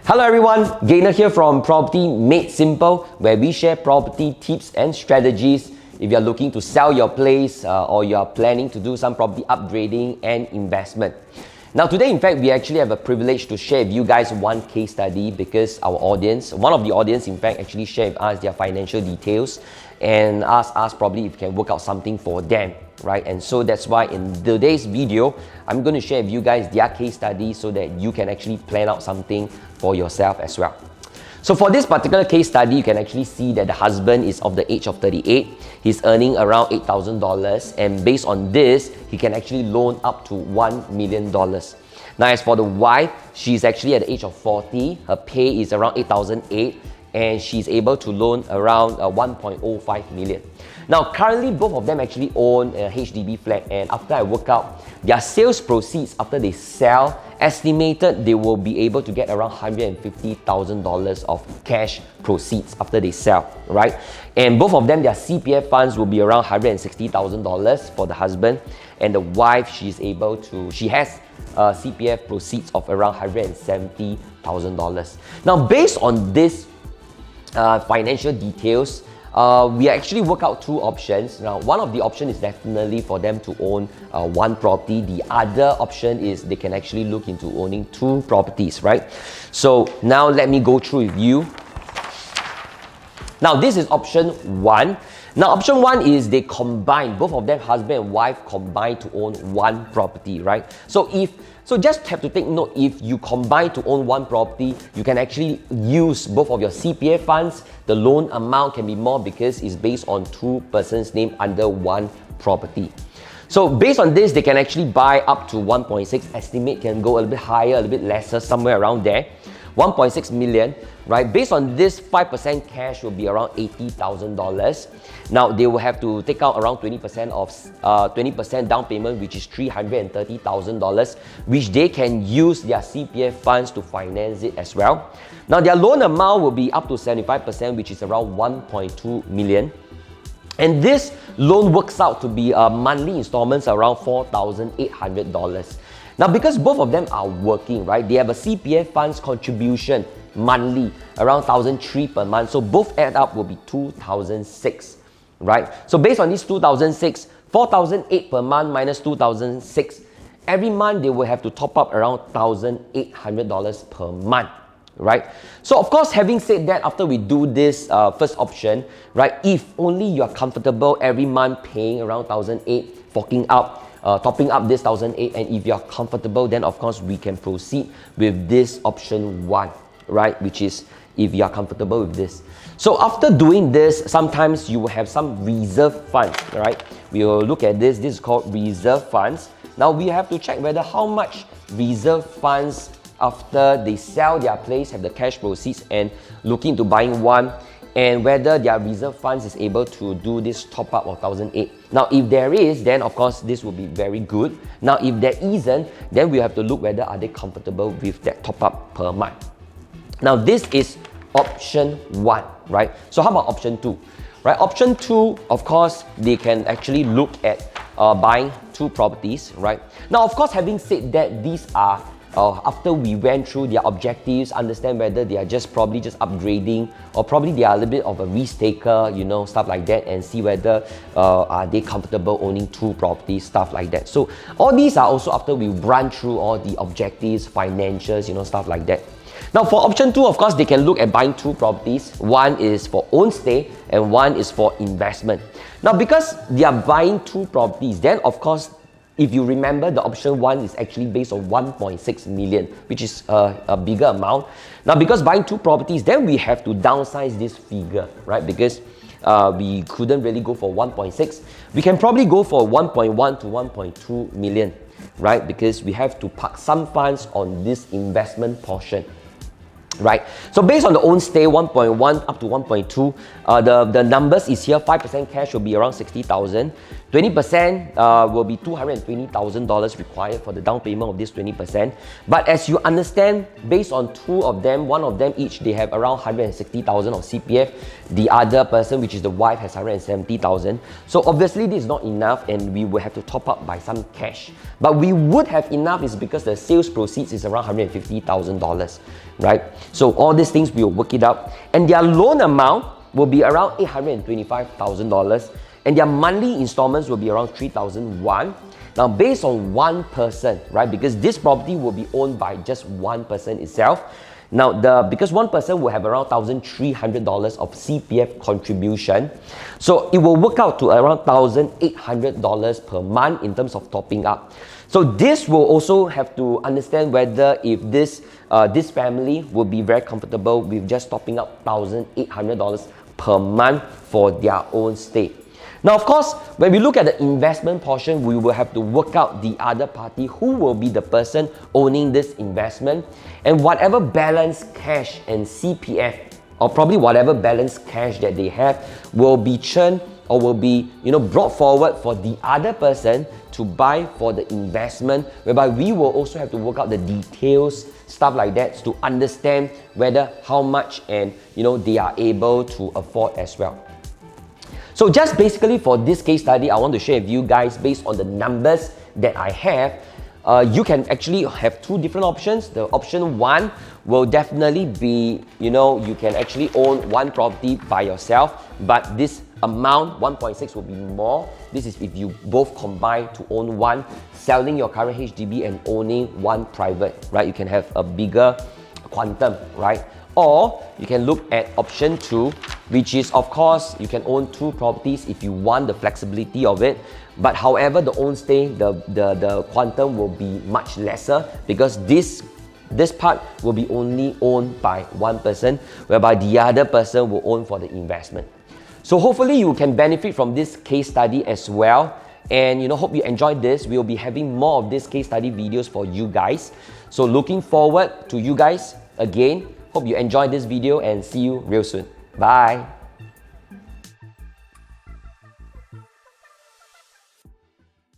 Hello everyone, Gainer here from Property Made Simple, where we share property tips and strategies if you're looking to sell your place or you're planning to do some property upgrading and investment. Now today, in fact, we actually have a privilege to share with you guys one case study because our audience, one of the audience in fact actually shared with us their financial details and asked us probably if we can work out something for them, right? And so that's why in today's video, I'm going to share with you guys their case study so that you can actually plan out something for yourself as well. So for this particular case study, you can actually see that the husband is of the age of 38. He's earning around $8,000, and based on this, he can actually loan up to $1 million. Now as for the wife, she's actually at the age of 40. Her pay is around $8,800, and she's able to loan around 1.05 million. Now currently both of them actually own a HDB flat, and after I work out their sales proceeds after they sell, estimated they will be able to get around $150,000 of cash proceeds after they sell, right? And both of them, their CPF funds will be around $160,000 for the husband, and the wife, she has CPF proceeds of around $170,000. Now based on this financial details, we actually work out two options. Now, one of the options is definitely for them to own one property. The other option is they can actually look into owning two properties, right? So now let me go through with you. Now this is option one. Now option one is they combine, both of them, husband and wife, combine to own one property, right? So just have to take note, if you combine to own one property, you can actually use both of your CPF funds. The loan amount can be more because it's based on two persons' name under one property. So based on this, they can actually buy up to 1.6, estimate can go a little bit higher, a little bit lesser, somewhere around there. 1.6 million, right? Based on this, 5% cash will be around $80,000. Now they will have to take out around 20% of 20% down payment, which is $330,000, which they can use their CPF funds to finance it as well. Now their loan amount will be up to 75%, which is around 1.2 million. And this loan works out to be monthly installments around $4,800. Now, because both of them are working, right, they have a CPF funds contribution monthly around $1,300 per month. So both add up will be $2,600, right? So based on this $2,600, $4,800 per month minus $2,600, every month they will have to top up around $1,800 per month, right? So of course, having said that, after we do this first option, right, if only you are comfortable every month paying around $1,800, forking out, topping up this $1,800, and if you're comfortable, then of course we can proceed with this option one, right? Which is if you are comfortable with this. So after doing this, sometimes you will have some reserve funds, right? We will look at this. This is called reserve funds. Now we have to check whether how much reserve funds after they sell their place have the cash proceeds and looking into buying one, and whether their reserve funds is able to do this top up of $1,800. Now, if there is, then of course this will be very good. Now, if there isn't, then we have to look whether are they comfortable with that top up per month. Now, this is option one, right? So how about option two, right? Option two, of course, they can actually look at buying two properties, right? Now, of course, having said that, these are after we went through their objectives, understand whether they are probably just upgrading, or probably they are a little bit of a risk taker, you know, stuff like that, and see whether are they comfortable owning two properties, stuff like that. So all these are also after we run through all the objectives, financials, you know, stuff like that. Now for option two, of course, they can look at buying two properties. One is for own stay and one is for investment. Now because they are buying two properties, then of course, if you remember, the option one is actually based on 1.6 million, which is a bigger amount. Now, because buying two properties, then we have to downsize this figure, right? Because we couldn't really go for 1.6. We can probably go for 1.1 to 1.2 million, right? Because we have to park some funds on this investment portion, right? So based on the own stay, 1.1 up to 1.2, the numbers is here. 5% cash will be around 60,000. 20% will be $220,000 required for the down payment of this 20%. But as you understand, based on two of them, one of them each, they have around $160,000 of CPF. The other person, which is the wife, has $170,000. So obviously this is not enough and we will have to top up by some cash. But we would have enough is because the sales proceeds is around $150,000, right? So all these things, we will work it out. And their loan amount will be around $825,000. And their monthly installments will be around $3,001. Now, based on one person, right? Because this property will be owned by just one person itself. Now, because one person will have around $1,300 of CPF contribution, so it will work out to around $1,800 per month in terms of topping up. So this will also have to understand whether if this family will be very comfortable with just topping up $1,800 per month for their own stay. Now, of course, when we look at the investment portion, we will have to work out the other party, who will be the person owning this investment, and whatever balance cash and CPF, or probably whatever balance cash that they have, will be churned or will be brought forward for the other person to buy for the investment, whereby we will also have to work out the details, stuff like that, to understand whether how much and they are able to afford as well. So just basically for this case study, I want to share with you guys based on the numbers that I have. You can actually have two different options. The option one will definitely be, you can actually own one property by yourself, but this amount, 1.6, will be more. This is if you both combine to own one, selling your current HDB and owning one private, right? You can have a bigger quantum, right? Or you can look at option 2, which is, of course, you can own two properties if you want the flexibility of it. But however, the own stay, the quantum will be much lesser, because this part will be only owned by one person, whereby the other person will own for the investment. So hopefully you can benefit from this case study as well. And hope you enjoyed this. We'll be having more of this case study videos for you guys. So looking forward to you guys again. Hope you enjoyed this video and see you real soon. Bye.